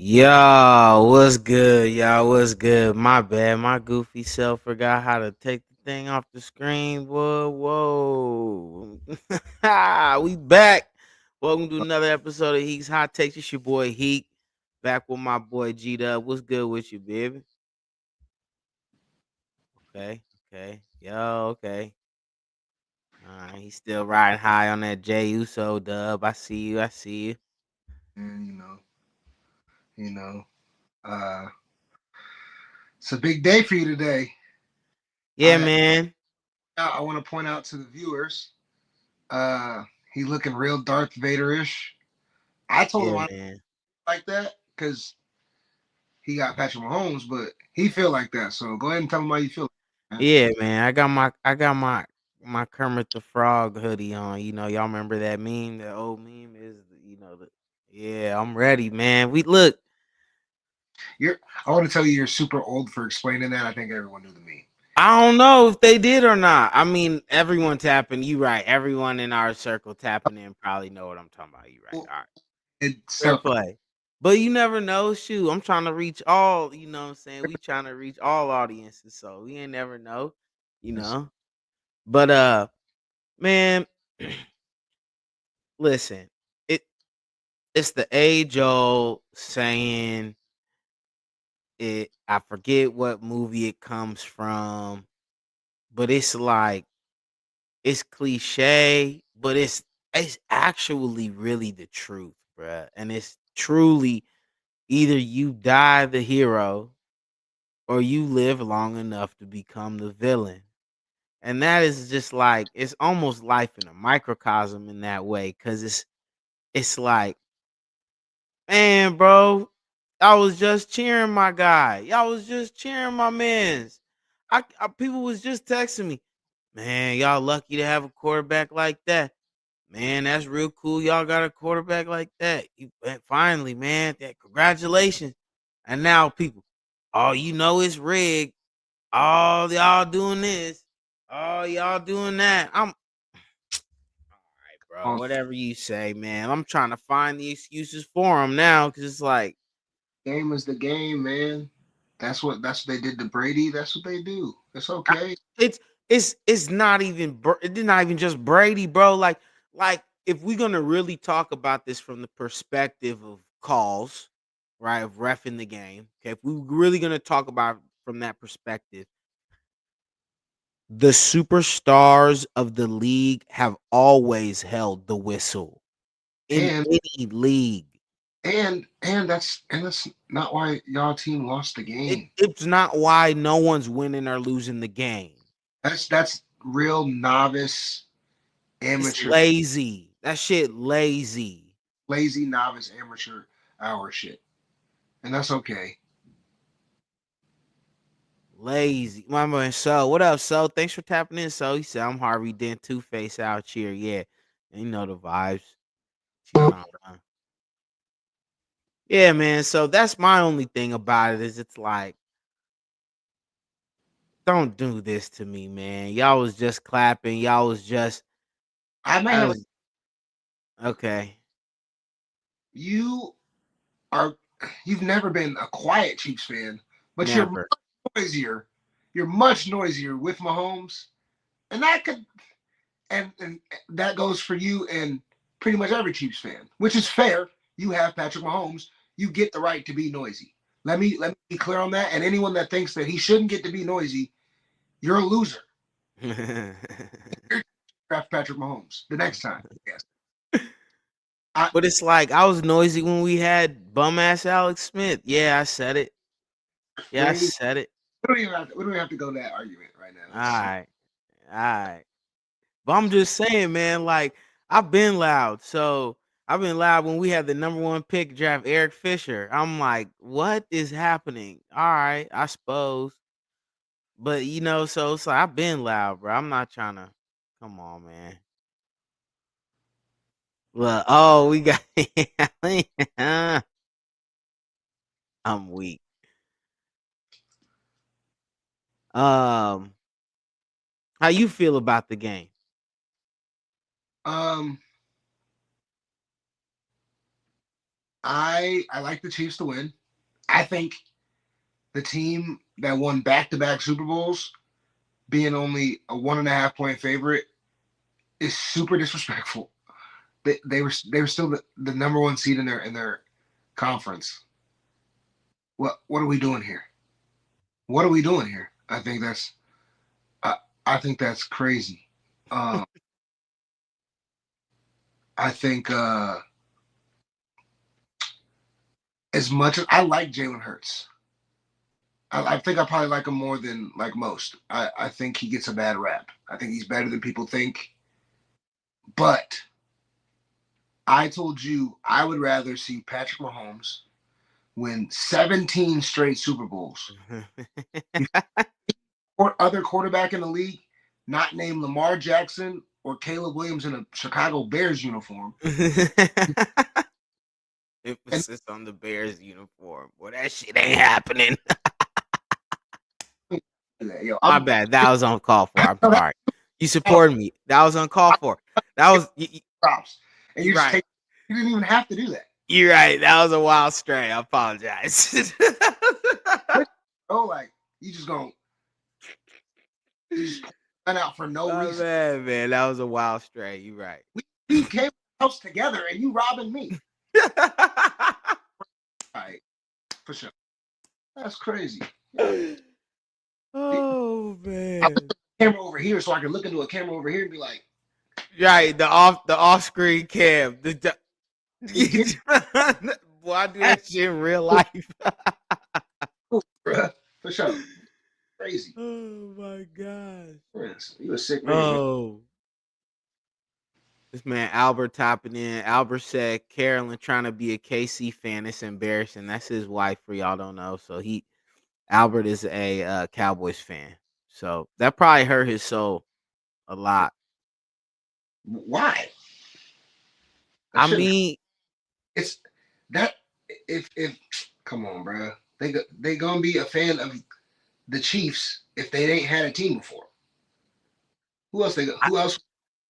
Yo, what's good? Y'all, what's good? My bad. My goofy self forgot how to take the thing off the screen. Whoa. We back. Welcome to another episode of Heeks Hot Takes. It's your boy Heek. Back with my boy G Dub. What's good with you, baby? Okay, okay. Yo, okay. All right. He's still riding high on that J Uso dub. I see you. I see you. And you know, uh, it's a big day for you today. Yeah, I man. I want to point out to the viewers, uh, he's looking real Darth Vader-ish. I told him Yeah, I man. like that because he got Patrick Mahomes, but he feel like that. So go ahead and tell him how you feel. Man. Yeah, man. I got my Kermit the Frog hoodie on. Y'all remember that meme? The old meme is the yeah, I'm ready, man. We look. You're. I want to tell you, you're super old for explaining that. I think everyone knew the meme. I don't know if they did or not. I mean, everyone tapping, you right. Everyone in our circle tapping in probably know what I'm talking about. You right. Well, All right. it's Fair so play. But you never know. Shoot, I'm trying to reach all, you know what I'm saying? We trying to reach all audiences, so we ain't never know, you know. But man, listen. It It's the age old saying it. I forget what movie it comes from, but it's like it's cliche, but it's actually really the truth, bruh. And it's truly either you die the hero or you live long enough to become the villain. And that is just like it's almost life in a microcosm in that way, because it's like, man, bro, I was just cheering my guy. Y'all was just cheering my man's. People was just texting me, man. Y'all lucky to have a quarterback like that. Man, that's real cool. Y'all got a quarterback like that. Finally, man. Congratulations. And now people, oh, it's rigged. Oh, y'all doing this. Oh, y'all doing that. I'm bro. on Whatever you say, man. I'm trying to find the excuses for him now because it's like. game is the game, man. That's what they did to Brady. That's what they do. It's I okay. it's not even it's not even just Brady, bro. Like if we're gonna really talk about this from the perspective of calls, right, of ref in the game, okay, if we're really gonna talk about from that perspective, the superstars of the league have always held the whistle in And any league. and that's not why y'all team lost the game. It's not why no one's winning or losing the game. That's real novice, It's amateur, lazy. That shit lazy. lazy novice amateur hour shit, and that's okay. Lazy. My man, so what up, so? Thanks for tapping in, so. He said, I'm Harvey Dent, Two Face out here. Yeah. And you know the vibes. She trying to. Yeah, man. So that's my only thing about it is it's like, don't do this to me, man. Y'all was just clapping. Y'all was just. I might I have a, was. Okay. you are you've never been a quiet Chiefs fan, but you're Never. noisier. You're much noisier with Mahomes, and and that goes for you and pretty much every Chiefs fan, which is fair. You have Patrick Mahomes. You get the right to be noisy. Let me be clear on that. And anyone that thinks that he shouldn't get to be noisy, you're a loser. Draft Patrick Mahomes the next time. Yes. I But it's like I was noisy when we had bum ass Alex Smith. Yeah, I said it. we Yeah, I don't even said it. we don't even have to go to that argument right now. All It's right. All right. But I'm just saying, man, like I've been loud. So I've been loud when we had the number one pick draft Eric Fisher. I'm like, what is happening? All right, I suppose. But so it's like I've been loud, bro. I'm not trying to come on, man. Look, oh, we got I'm weak. Um, how you feel about the game? um I like the Chiefs to win. I think the team that won back-to-back Super Bowls, being only a 1.5 point favorite, is super disrespectful. They were still the number one seed in their conference. What are we doing here? What are we doing here? I, I think that's crazy. Uh, I think as much as I like Jalen Hurts, I think I probably like him more than like most. I think he gets a bad rap. I think he's better than people think. But I told you I would rather see Patrick Mahomes win 17 straight Super Bowls or other quarterback in the league, not named Lamar Jackson or Caleb Williams in a Chicago Bears uniform. And Emphasis on the Bears uniform. Well, that shit ain't happening. yo, My I'm bad. That was uncalled for. I'm no, sorry. You supported me. That was uncalled for. That was props, and you you just right. take. You didn't even have to do that. You're right. That was a wild stray. I apologize. Oh, like you just gonna you just run out for no Oh reason. man, that was a wild stray. You're right. We came house together, and you robbing me. All right, for sure. That's crazy. Oh I man. put the camera over here so I can look into a camera over here and be like, Right, the off screen cam. "He Boy, I do that shit in real life. bruh, for sure, crazy. Oh my gosh. Yes, you a sick man, man. Oh, this man Albert topping in. Albert said Carolyn trying to be a KC fan. It's embarrassing. That's his wife for y'all don't know. So Albert is a Cowboys fan. So that probably hurt his soul a lot. Why? That I shouldn't. mean, It's that if come on, bruh. They gonna be a fan of the Chiefs if they ain't had a team before. Who else they got? Who else?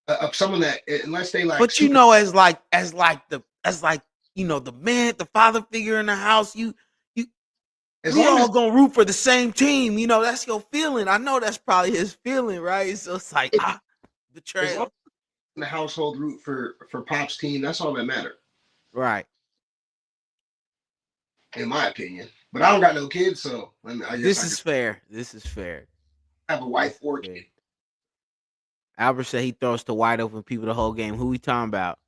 Of someone that unless they like but you super. know, as like the man, the father figure in the house, you As we long all as gonna root for the same team. That's your feeling. I know that's probably his feeling, right? So it's like as long betrayal. as the household root for Pop's team, that's all that matters, Right. in my opinion. But I don't got no kids, so I guess This I is could fair. This is fair. have a This wife is or fair. kid. Albert said he throws to wide open people the whole game. Who we talking about?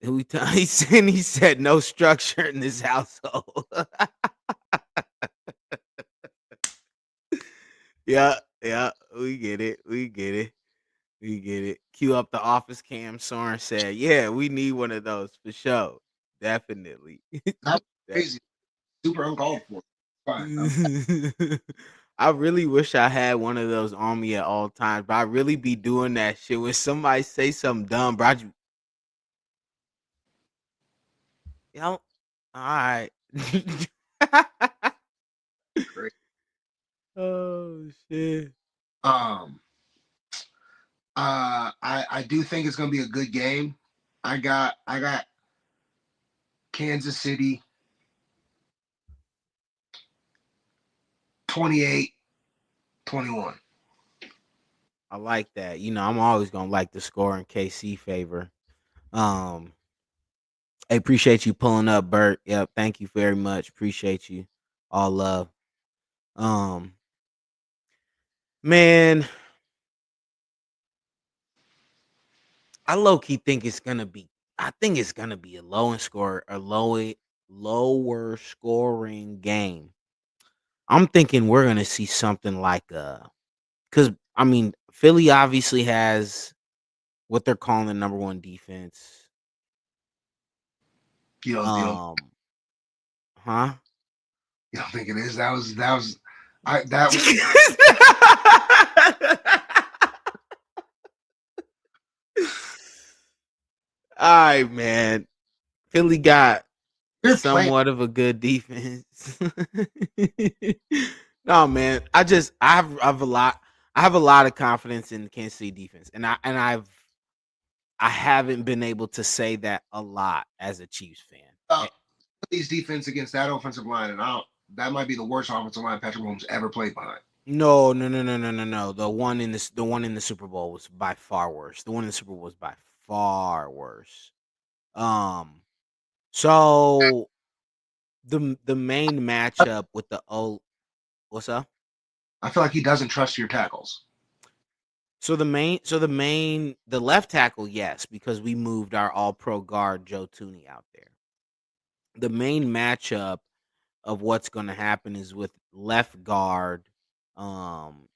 He said no structure in this household. Yeah, yeah, we get it. We get it. We get it. Cue up the office cam. Soren said, "Yeah, we need one of those for sure. Definitely." That's Def- crazy, super uncalled for. Fine. I really wish I had one of those on me at all times, but I really be doing that shit when somebody say something dumb, bro. All right. Great. Oh shit. Um, I do think it's gonna be a good game. I got Kansas City 28-21. I like that. I'm always gonna like the score in KC favor. Um, I appreciate you pulling up, Bert. Yep, thank you very much. Appreciate you. All love. Um, man, I low key think it's gonna be. I think it's gonna be a lower scoring game. I'm thinking we're gonna see something like because I mean Philly obviously has what they're calling the number one defense. You don't Um, huh? you don't think it is? That was I that was All right, man. Philly got you're playing. somewhat of a good defense. No, man. I have a lot of confidence in the Kansas City defense, and I haven't been able to say that a lot as a Chiefs fan. Uh, these defense against that offensive line, and I don't, that might be the worst offensive line Patrick Mahomes ever played behind. No, no, no, no, no, no, no. The one in the Super Bowl was by far worse. The one in the Super Bowl was by far worse. Um, so the main matchup with the what's up? I feel like he doesn't trust your tackles. The left tackle, yes, because we moved our All Pro guard Joe Tooney out there. The main matchup of what's going to happen is with left guard. Um,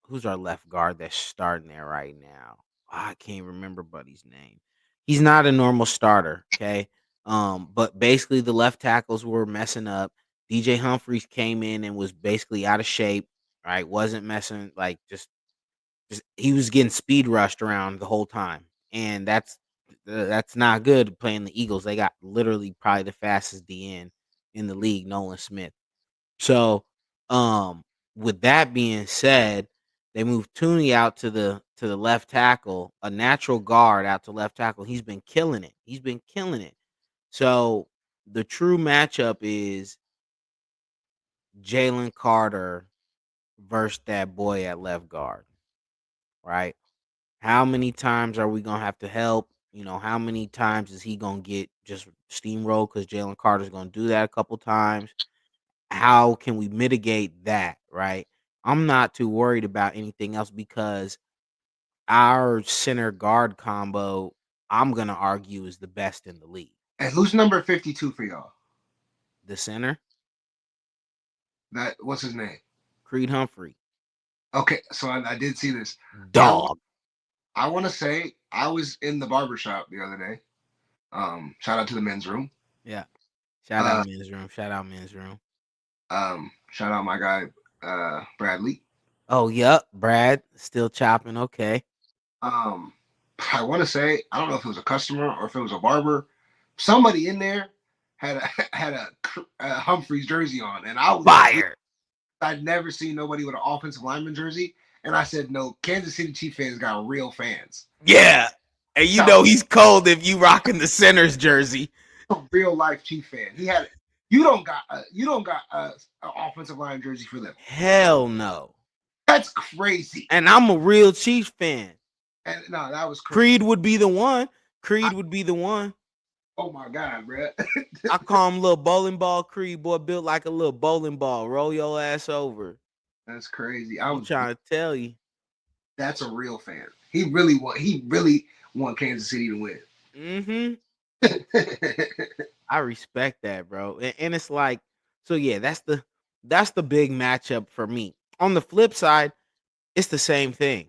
who's our left guard that's starting there right now? I can't remember Buddy's name. He's not a normal starter, okay? But basically the left tackles were messing up. DJ Humphries came in and was basically out of shape, right? Wasn't messing like just he was getting speed rushed around the whole time, and that's not good playing the Eagles. They got literally probably the fastest DN in the league, Nolan Smith. So, with that being said, they moved Tooney out to the left tackle, a natural guard out to left tackle. He's been killing it. He's been killing it. So the true matchup is Jalen Carter versus that boy at left guard, right? How many times are we gonna have to help? You know, how many times is he gonna get just steamrolled because Jalen Carter's gonna do that a couple times? How can we mitigate that, right? I'm not too worried about anything else because our center guard combo, I'm gonna argue, is the best in the league. And who's number 52 for y'all? The center, That what's his name? Creed Humphrey, Okay, so I did see this. I want dog. I want to say I was in the barbershop the other day. Shout out to the men's room. Yeah. Shout out Uh, men's room. Shout out men's room. shout out my guy Bradley. Oh, yep. Brad still chopping. Okay. Um, I want to say I don't know if it was a customer or if it was a barber. Somebody in there had a had a Humphreys jersey on, and I was like, Fire. I'd never seen nobody with an offensive lineman jersey, and I said, no, Kansas City Chief fans got real fans. Yeah. And you know he's cold if you rocking the center's jersey. A real life Chief fan. He had you don't got an offensive line jersey for them. Hell no. That's crazy. And I'm a real Chiefs fan. And no, that was crazy. Creed would be the one. Creed would be the one. Oh my god, bro. I call him little bowling ball Creed, boy, built like a little bowling ball. Roll your ass over. That's crazy. I'm trying to tell you. That's a real fan. He really want Kansas City to win. Mm-hmm. I respect that, bro. And it's like, so yeah, that's the big matchup for me. On the flip side, it's the same thing.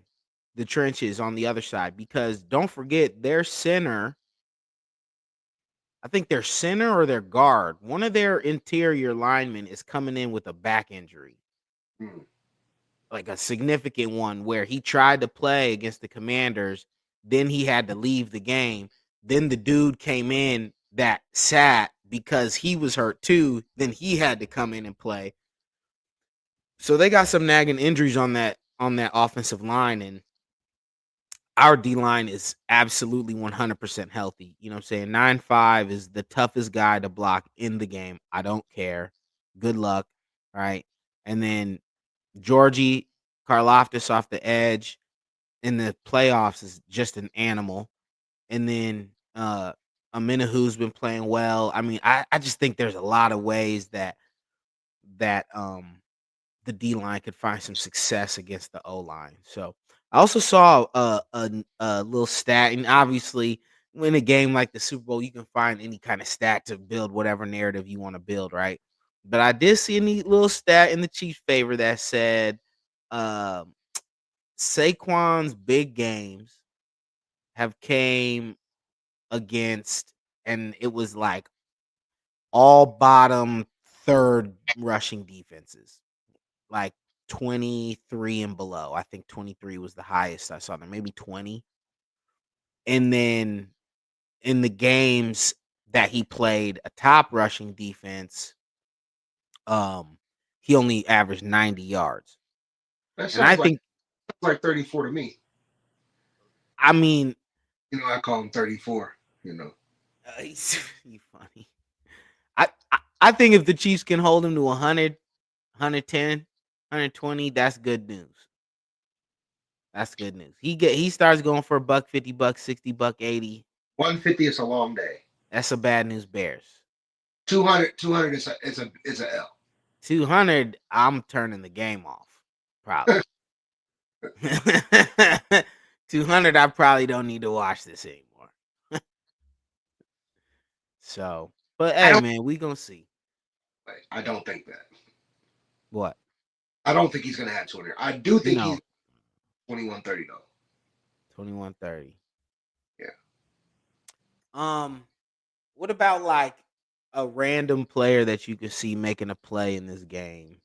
The trenches on the other side, because don't forget their center. I think their center or their guard, one of their interior linemen is coming in with a back injury, Mm. like a significant one where he tried to play against the Commanders, then he had to leave the game. Then the dude came in that sat because he was hurt too. Then he had to come in and play. So they got some nagging injuries on that offensive line, and our D line is absolutely 100% healthy. You know what I'm saying? 9-5 is the toughest guy to block in the game. I don't care. Good luck. Right. And then Georgie Karlaftis off the edge in the playoffs is just an animal. And then Amina, who's been playing well. I mean, I just think there's a lot of ways that the D line could find some success against the O line. So I also saw a little stat, and obviously, in a game like the Super Bowl, you can find any kind of stat to build whatever narrative you want to build, right? But I did see a neat little stat in the Chiefs' favor that said um, Saquon's big games have came against, and it was like all bottom third rushing defenses, like 23 and below. I think 23 was the highest I saw there, maybe 20. And then in the games that he played a top rushing defense, um, he only averaged 90 yards. That And I sounds think, like 34 to me. I mean, You know, I call him 34. You know, he's you funny. I think if the Chiefs can hold him to 100, 110, 120, that's good news. That's good news. He starts going for a buck 50, buck 60, buck 80. 150 is a long day. That's a bad news Bears. 200 is a L. 200, I'm turning the game off. Probably. 200, I probably don't need to watch this anymore. So, but I hey, don't. man, we gonna see. I don't think that. What? I don't think he's gonna have 200. I do think he's No, 21-30 though. 21-30. Yeah. Um, what about like a random player that you could see making a play in this game?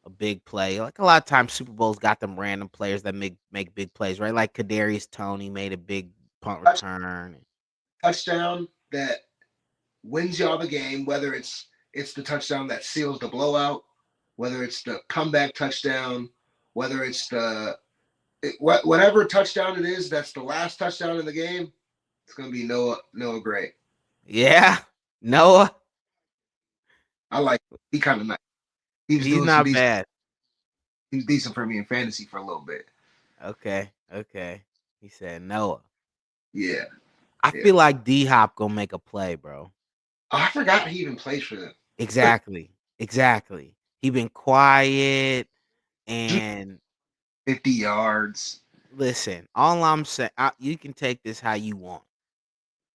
A big play. Like a lot of times Super Bowls got them random players that make big plays, right? Like Kadarius Toney made a big punt return. Touchdown that wins y'all the game, whether it's the touchdown that seals the blowout, whether it's the comeback touchdown, whether it's whatever touchdown it is, that's the last touchdown in the game. It's gonna be Noah Gray. Yeah. Noah, I like he kind of nice. He was he's doing some not decent. bad. He was decent for me in fantasy for a little bit. Okay. Okay. He said Noah. Yeah, I yeah. feel like D Hop gonna make a play, bro. Oh, I forgot he even plays for them. Exactly. Exactly. He been quiet and 50 yards. listen, all I'm saying, you can take this how you want.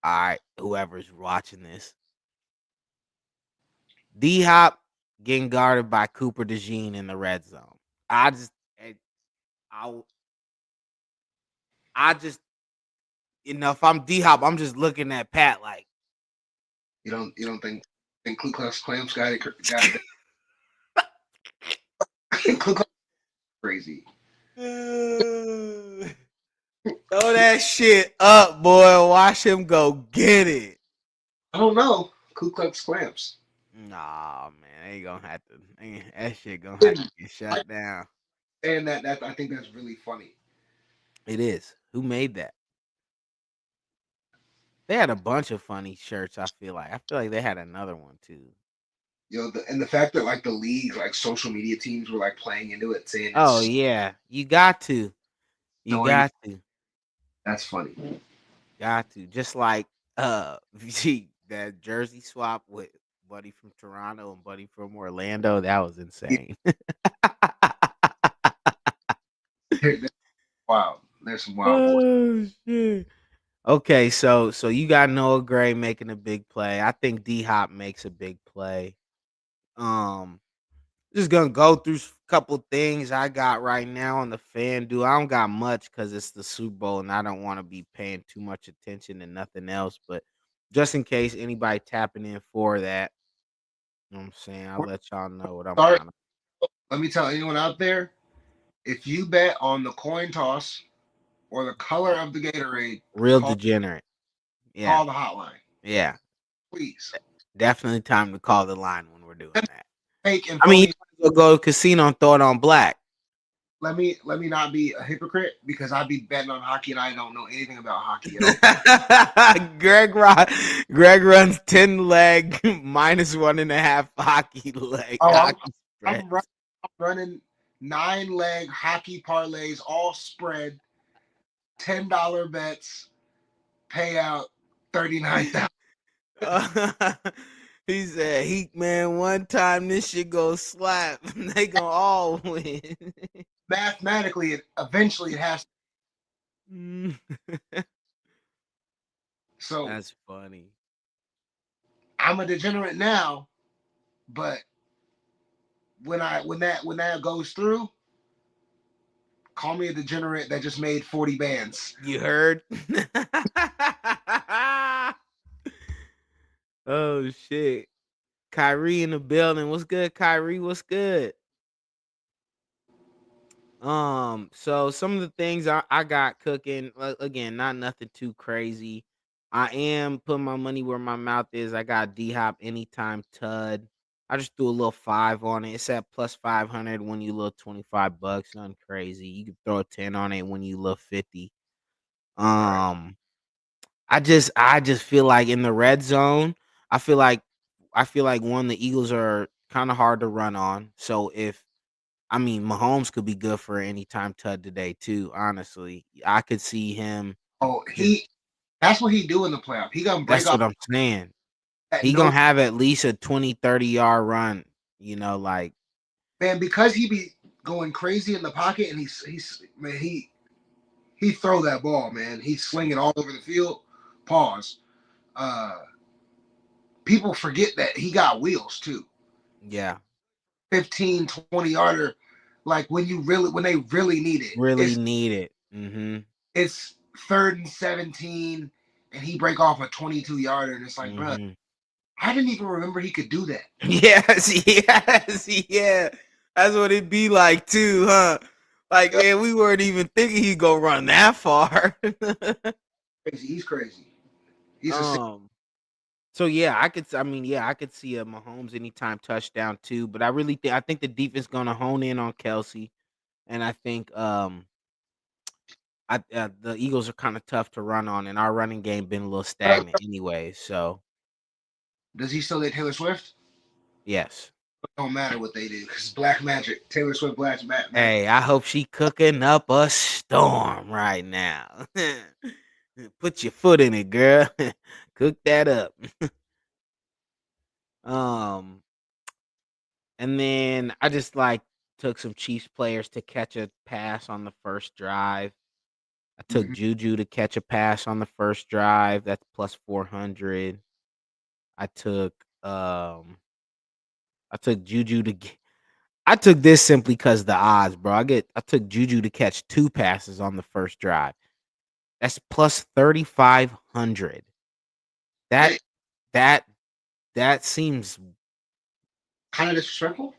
All right, whoever's watching this, D Hop getting guarded by Cooper DeJean in the red zone. I just, eh, I, I just, if I'm D Hop, I'm just looking at Pat like, You don't think Ku Klux Klan's got it? Ku Klux crazy. throw that shit up, boy. Watch him go get it. I don't know. Ku Klux Klans. Nah, man, they gonna have to. That shit gonna have to get shut down. And that I think that's really funny. It is. Who made that? They had a bunch of funny shirts. I feel like they had another one too. And the fact that like the league, like social media teams were like playing into it, saying Oh it's yeah, you got to. You annoying. got to. That's funny. Got to. Just like gee, that jersey swap with Buddy from Toronto and Buddy from Orlando. That was insane. Wow, there's some wild boys. Oh shit. Okay, so you got Noah Gray making a big play. I think D Hop makes a big play. Um, just gonna go through a couple things I got right now on the FanDuel. I don't got much because it's the Super Bowl and I don't want to be paying too much attention to nothing else. But just in case anybody tapping in for that, you know what I'm saying? I'll let y'all know what I'm Sorry, kind of let me tell anyone out there: if you bet on the coin toss or the color of the Gatorade, real call degenerate. Yeah, call the hotline, yeah. please. Definitely time to call the line when we're doing that. Fake and I mean, you phony. might as well go to casino and throw it on black. Let me not be a hypocrite because I be betting on hockey and I don't know anything about hockey at all. Greg Ron, Greg runs 10 leg -1.5 hockey leg Oh, hockey I'm, spreads. I'm running 9-leg hockey parlays, all spread, $10 bets, payout 39,000. He said, "Heek man, one time this shit go slap. They gonna all win." Mathematically, eventually it has. So That's funny. I'm a degenerate now, but when that goes through, call me a degenerate that just made 40 bands. You heard? Oh shit. Kyrie in the building. What's good, Kyrie? What's good? So some of the things I got cooking, again, not nothing too crazy. I am putting my money where my mouth is. I got D Hop anytime Tud. I just threw a little 5 on it. It's at plus 500 when you look $25. Nothing crazy. You can throw a 10 on it when you look 50. Right. Um I just feel like in the red zone, I feel like I feel like one, the Eagles are kind of hard to run on. So Mahomes could be good for an anytime tud today too. Honestly, I could see him Oh, just. that's what he do in the playoff. He gonna break That's off what I'm saying. that He no gonna have at least a 20, 30 yard run. Like man because he be going crazy in the pocket and he throw that ball, man. He sling it all over the field. Pause. Uh, People forget that he got wheels too. yeah, 15, 20 yarder. Like when they really need it. really need it. Mm-hmm. It's 3rd and 17, and he break off a 22 yarder, and it's like, bro, Mm-hmm. I didn't even remember he could do that. Yes, yes, yeah. That's what it be like too, huh? Like, Yo, man, we weren't even thinking he'd go run that far. crazy. He's crazy. He's a um. So yeah, I could. I mean, yeah, I could see a Mahomes anytime touchdown too. But I think the defense gonna hone in on Kelsey, and I think the Eagles are kind of tough to run on, and our running game been a little stagnant anyway. So Does he still get Taylor Swift? yes. It don't matter what they do because Black Magic, Taylor Swift, Magic. Hey, I hope she cooking up a storm right now. Put your foot in it, girl. Cook that up. Um, and then I just like took some Chiefs players to catch a pass on the first drive. I took Mhm. Juju to catch a pass on the first drive. That's plus 400. I took um I took Juju to get I took this simply because the odds, bro. I took Juju to catch two passes on the first drive. That's plus 3,500. That Hey, that that seems kind of disrespectful.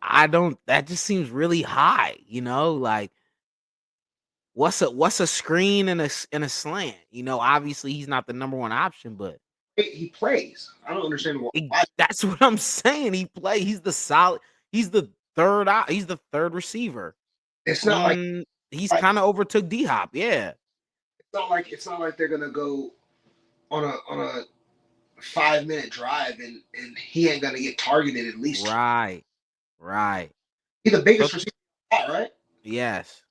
I don't that just seems really high, like what's a screen and a slant? Obviously he's not the number one option, but He plays. I don't understand why. that's what I'm saying. He's the third receiver. It's not like He's kind of overtook D Hop, yeah. it's not like they're gonna go on a 5 minute drive and he ain't gonna get targeted at least. Right. Right. He's the So biggest receiver, right? yes.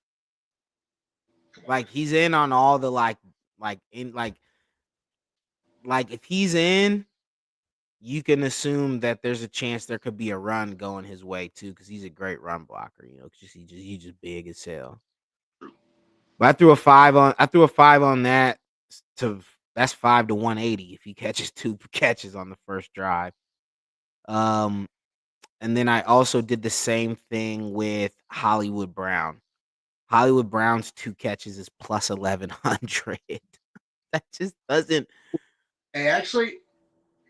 Come on, Like he's in on all the like if he's in, you can assume that there's a chance there could be a run going his way too, because he's a great run blocker. 'Cause he's just big as hell. But I threw a five on that to that's 5 to 180 if he catches two catches on the first drive. Um, and then I also did the same thing with Hollywood Brown. Hollywood Brown's two catches is plus 1,100. That just doesn't. Hey, actually,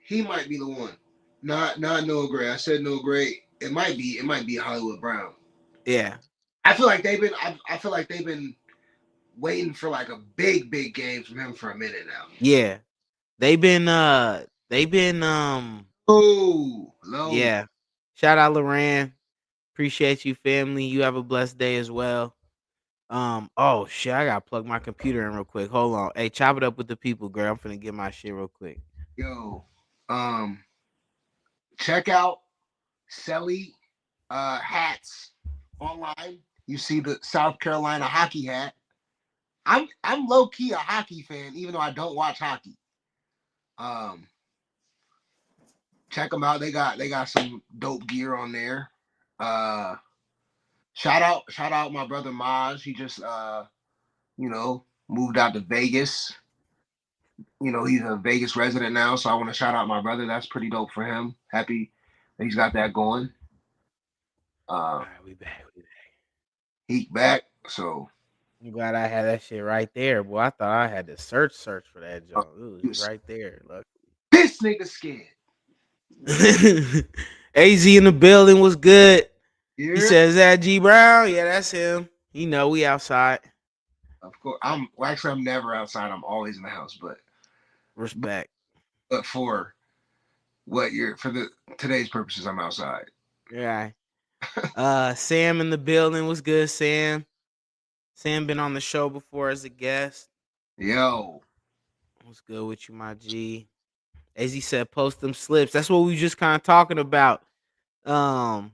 he might be the one. Not Noah Gray. I said Noah Gray. It might be Hollywood Brown. Yeah, I feel like they've been waiting for like a big game from him for a minute now. yeah. They've been Oh, low. yeah. Shout out Loran. Appreciate you, family. You have a blessed day as well. Oh shit, I gotta plug my computer in real quick. Hold on. Hey, chop it up with the people, girl. I'm finna get my shit real quick. Yo, um, check out Selly hats online. You see the South Carolina hockey hat. I'm low key a hockey fan, even though I don't watch hockey. Um, Check them out. They got some dope gear on there. Uh, shout out my brother Maj. He just moved out to Vegas. He's a Vegas resident now, so I want to shout out my brother. That's pretty dope for him. Happy that he's got that going. All Uh, right, we back. he back. So I'm glad I had that shit right there, boy. I thought I had to search for that uh, joint. It was right there. Look. this nigga scared. AZ in the building was good. He Yeah, says that G Brown. Yeah, that's him. We outside. of course. I'm never outside. I'm always in the house. But, Respect. but for for the today's purposes, I'm outside. Yeah. Sam in the building was good. Sam been on the show before as a guest. Yo, What's good with you, my G? As he said, post them slips. That's what we just kind of talking about. Um,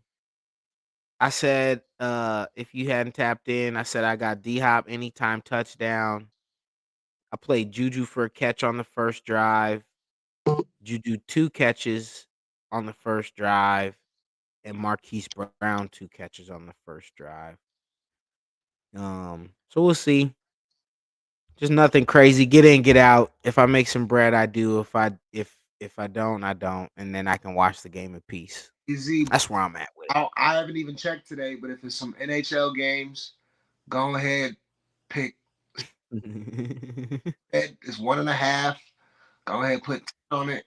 I said, if you hadn't tapped in, I said I got D Hop anytime touchdown. I played Juju for a catch on the first drive. Juju 2 catches on the first drive, and Marquise Brown 2 catches on the first drive. So we'll see. Just nothing crazy. Get in, get out. If I make some bread, I do. If I don't, I don't, and then I can watch the game in peace. Easy. That's where I'm at with I haven't even checked today, but if it's some NHL games, go ahead, pick. it. It's 1.5. Go ahead, put 10 on it.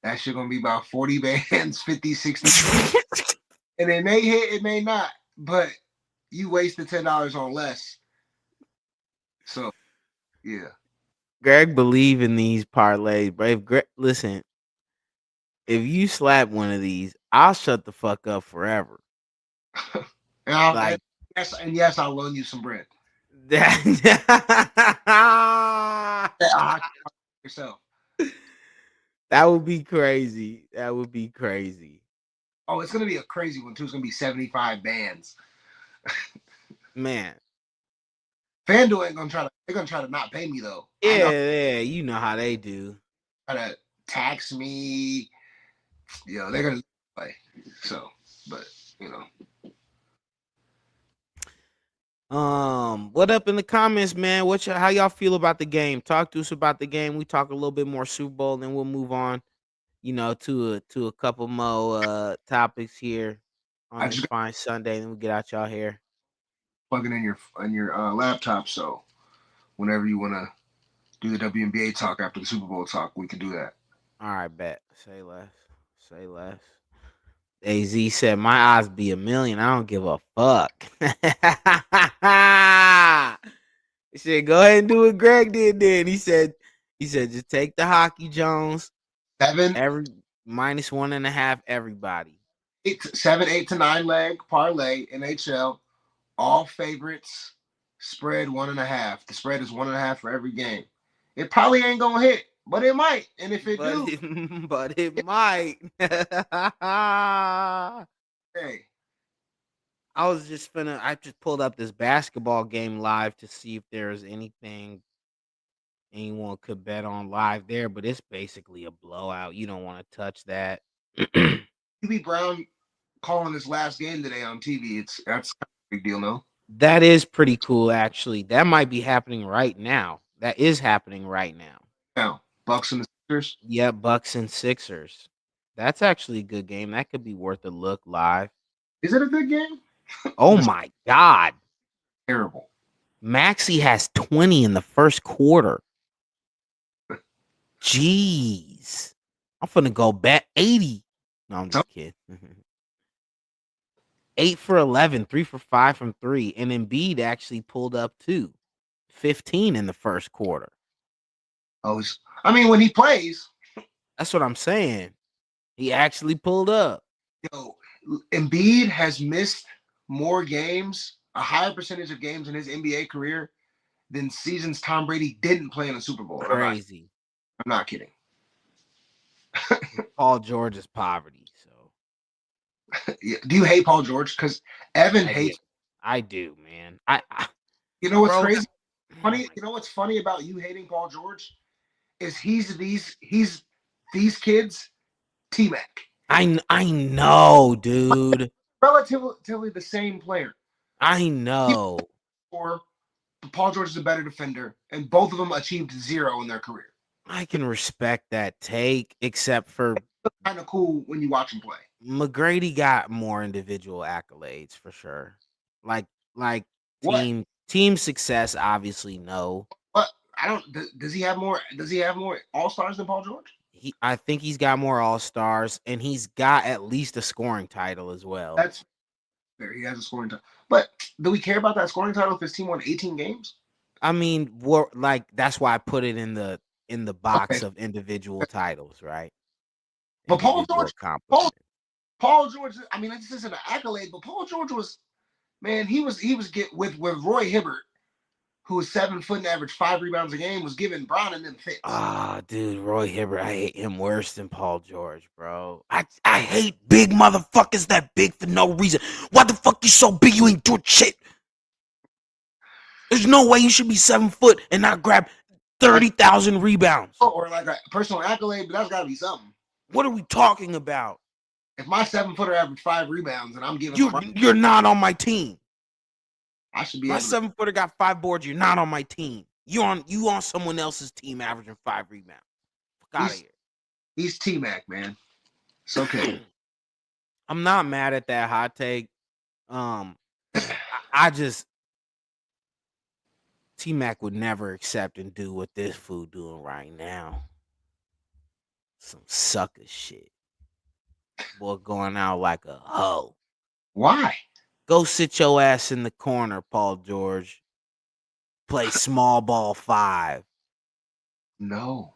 That shit gonna be about 40 bands, 50, 60. And it may hit, it may not, but you wasted $10 on less. So yeah. Greg believe in these parlays, bro. If listen, if you slap one of these, I'll shut the fuck up forever. And Like yes, I'll loan you some bread. that. Yourself. That would be crazy. That would be crazy. Oh, it's gonna be a crazy one too. It's gonna be 75 bands. Man. FanDuel ain't gonna try to. They're gonna try to not pay me though. Yeah, you know how they do. Try to tax me. They're gonna play. So, but What up in the comments, man? How y'all feel about the game? Talk to us about the game. We talk a little bit more Super Bowl, then we'll move on, to a couple more topics here on I this just got fine Sunday. Then we get out y'all here. plugging in your laptop. So whenever you wanna do the WNBA talk after the Super Bowl talk, we can do that. All right, bet. Say less. Say less. AZ said, "My odds be a million. I don't give a fuck." He said, "Go ahead and do what Greg did." Then he said, "Just take the Hockey Jones, 7, every -1.5 everybody." 8 to 9 leg parlay NHL. All favorites. Spread 1.5. The spread is 1.5 for every game. It probably ain't gonna hit, but it might. And if it But do, but it might. hey, I just pulled up this basketball game live to see if there's anything anyone could bet on live there, but it's basically a blowout. You don't want to touch that. QB Brown calling his last game today on TV. That's a big deal, no? That is pretty cool, actually. That might be happening right now. That is happening right now. Now, Bucks and the Sixers. Yeah, Bucks and Sixers. That's actually a good game. That could be worth a look live. Is it a good game? Oh my God. Terrible. Maxey has 20 in the first quarter. Jeez. I'm finna go bet 80. No, I'm just kidding. 8 for 11, 3 for 5 from 3. And Embiid actually pulled up too. 15 in the first quarter. Oh, when he plays. That's what I'm saying. He actually pulled up. Yo, Embiid has missed more games, a higher percentage of games in his NBA career than seasons Tom Brady didn't play in the Super Bowl. Crazy. I'm not kidding. Paul George's poverty. So, do you hate Paul George? Because Evan hates. I do, man. You know what's crazy? Funny. You know what's funny about you hating Paul George is he's these kids T-Mac. I know, dude. Relatively the same player. I know. Or Paul George is a better defender, and both of them achieved 0 in their career. I can respect that take, except for kind of cool when you watch him play. McGrady got more individual accolades for sure. Like team success, obviously no. But I don't. Does he have more? Does he have more All-Stars than Paul George? I think he's got more All-Stars, and he's got at least a scoring title as well. That's fair. He has a scoring title. But do we care about that scoring title if his team won 18 games? I mean, that's why I put it in the box of individual titles, right? But Paul George, I mean, this isn't an accolade, but Paul George was, man, he was get with Roy Hibbert, who was 7 foot and averaged 5 rebounds a game, was giving Bron and them fits. Ah, dude, Roy Hibbert, I hate him worse than Paul George, bro. I hate big motherfuckers that big for no reason. Why the fuck you so big you ain't doing shit? There's no way you should be 7 foot and not grab 30,000 rebounds. Or like a personal accolade, but that's got to be something. What are we talking about? If my 7-footer averaged 5 rebounds and I'm giving you're not on my team. I should be. My 7-footer got 5 boards. You're not on my team. You on someone else's team averaging 5 rebounds. Fuck out of here. He's T-Mac, man. It's okay. I'm not mad at that hot take. I just T-Mac would never accept and do what this fool doing right now. Some sucker shit. Boy going out like a hoe. Why? Go sit your ass in the corner, Paul George. Play small ball 5. No.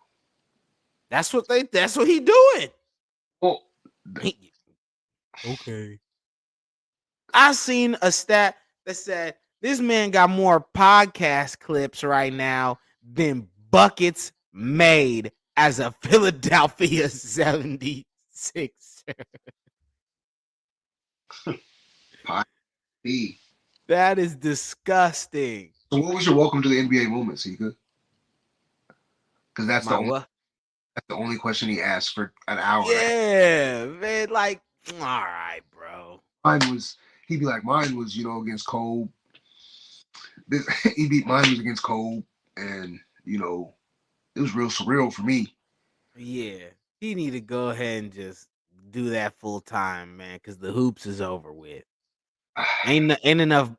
That's what he doing. Well, okay. I seen a stat that said this man got more podcast clips right now than buckets made as a Philadelphia 76er. That is disgusting. So what was your welcome to the NBA moment, Sika? Because that's the only question he asked for an hour. Yeah, man. Like, all right, bro. He'd be like, mine was, against Cole. Mine was against Cole, and it was real surreal for me. Yeah, he need to go ahead and just do that full time, man, because the hoops is over with. Ain't enough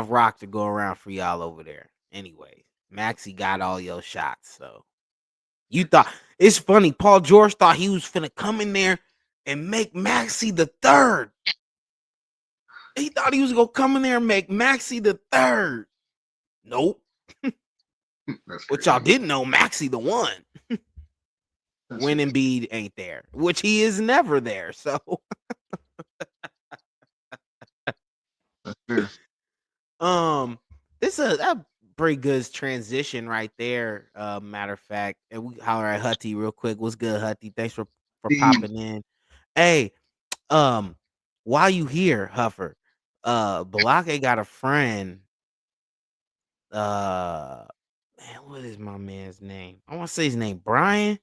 rock to go around for y'all over there. Anyway, Maxey got all your shots, so you thought it's funny. Paul George thought he was finna come in there and make Maxey the third. He thought he was gonna come in there and make Maxey the third. Nope. What y'all didn't know, Maxey the one. When Embiid ain't there, which he is never there. So that's fair. It's a pretty good transition right there. Matter of fact, and we holler at Hutty real quick. What's good, Hutty? Thanks for popping in. Hey, while you here, Huffer, Balake got a friend. Man, what is my man's name? I want to say his name, Brian.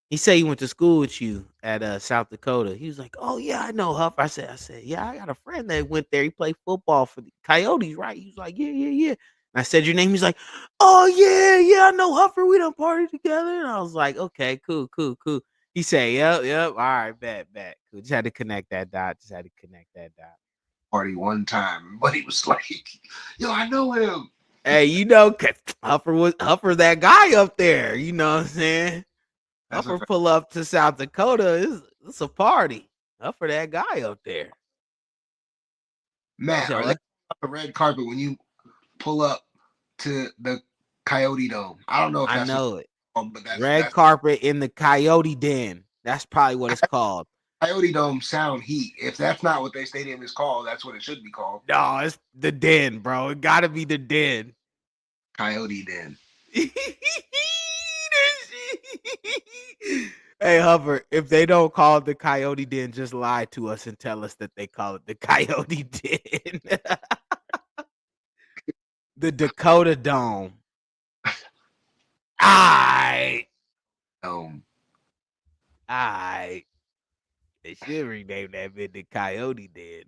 He said he went to school with you at South Dakota. He was like, "Oh yeah, I know Huff." I said, "Yeah, I got a friend that went there. He played football for the Coyotes, right?" He was like, "Yeah." And I said your name. He's like, "Oh yeah, I know Huffer. We done party together." And I was like, "Okay, cool." He said, "Yep. All right, bet. Cool." Just had to connect that dot. Party one time, but he was like, "Yo, I know him." Hey, cause Huffer that guy up there. You know what I'm saying? Huffer pull up to South Dakota, it's a party. Huffer that guy up there. Matt, are they on the red carpet when you pull up to the Coyote Dome? I don't know if that's but that's red carpet in the Coyote Den. That's probably what it's called. Coyote Dome Sound Heat. If that's not what their stadium is called, that's what it should be called. No, it's the Den, bro. It gotta be the Den. Coyote Den. Hey, Huffer, if they don't call it the Coyote Den, just lie to us and tell us that they call it the Coyote Den. The Dakota Dome. Aight. Aight. They should rename that bit the Coyote Den.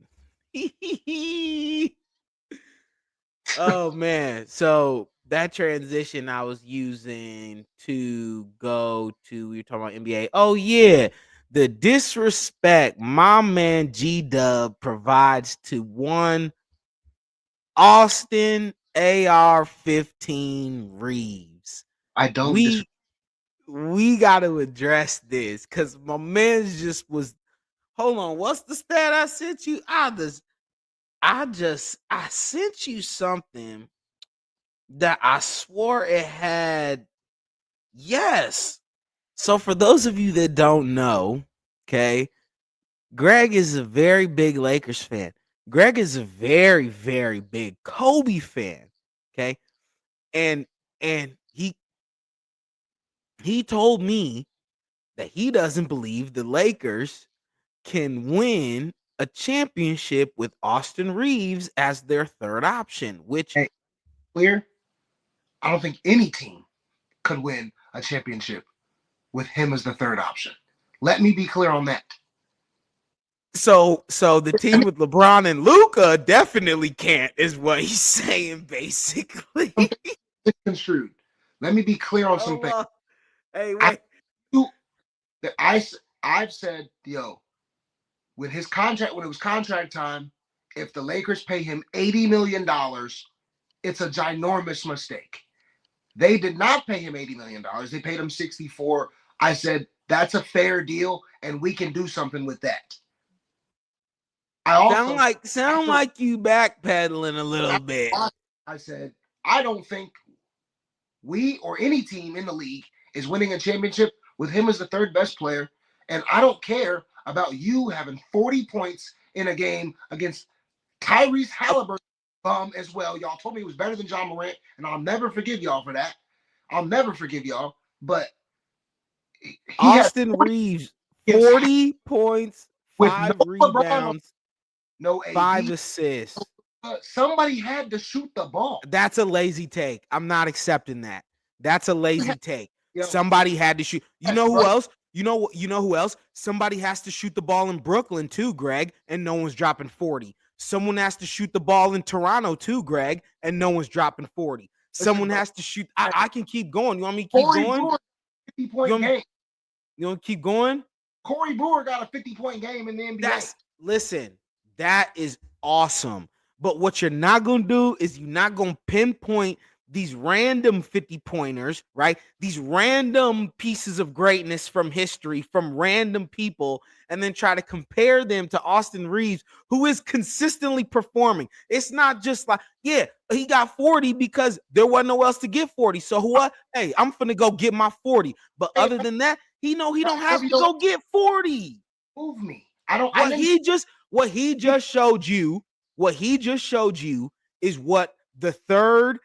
Oh, man. So that transition I was using to go to, we were talking about NBA. Oh, yeah. The disrespect my man G-Dub provides to one Austin AR-15 Reeves. We got to address this because my man just was, hold on, what's the stat I sent you? I sent you something that I swore it had. Yes. So for those of you that don't know, okay, Greg is a very big Lakers fan. Greg is a very, very big Kobe fan. Okay. And and he told me that he doesn't believe the Lakers can win a championship with Austin Reeves as their third option, which Hey, clear? I don't think any team could win a championship with him as the third option. Let me be clear on that. so the team with LeBron and Luca definitely can't, is what he's saying basically. Something misconstrued. Let me be clear on Hold something. on. Hey, I wait. that I've said, yo, when it was contract time, if the Lakers pay him $80 million, it's a ginormous mistake. They did not pay him $80 million. They paid him 64. I said that's a fair deal, and we can do something with that. I also Sound after, like you backpedaling a little after bit. I said I don't think we or any team in the league is winning a championship with him as the third best player. And I don't care about you having 40 points in a game against Tyrese Halliburton as well. Y'all told me he was better than John Morant, and I'll never forgive y'all for that. I'll never forgive y'all. But he had Austin 40 Reeves, against 40 points, with no 5 LeBron, rebounds, no 5 AD. assists. Somebody had to shoot the ball. That's a lazy take. I'm not accepting that. That's a lazy take. Yo, Somebody had to shoot. You yes, know who brother. else? You know who else? Somebody has to shoot the ball in Brooklyn too, Greg, and no one's dropping 40. Someone has to shoot the ball in Toronto too, Greg, and no one's dropping 40. Listen, Someone bro. has to shoot. I can keep going. You want me to keep Corey going? Brewer, 50 You point want me, game. you want to keep going? Corey Brewer got a 50-point game in the NBA. Listen, that is awesome. But what you're not going to do is you're not going to pinpoint these random 50 pointers, right? These random pieces of greatness from history, from random people, and then try to compare them to Austin Reeves, who is consistently performing. It's not just like, yeah, he got 40 because there wasn't no else to get 40. So what? Hey, I'm finna go get my 40. But Hey, other than that, he don't have you to don't go get 40. move me. I don't. I What didn't. he just showed you, is what the third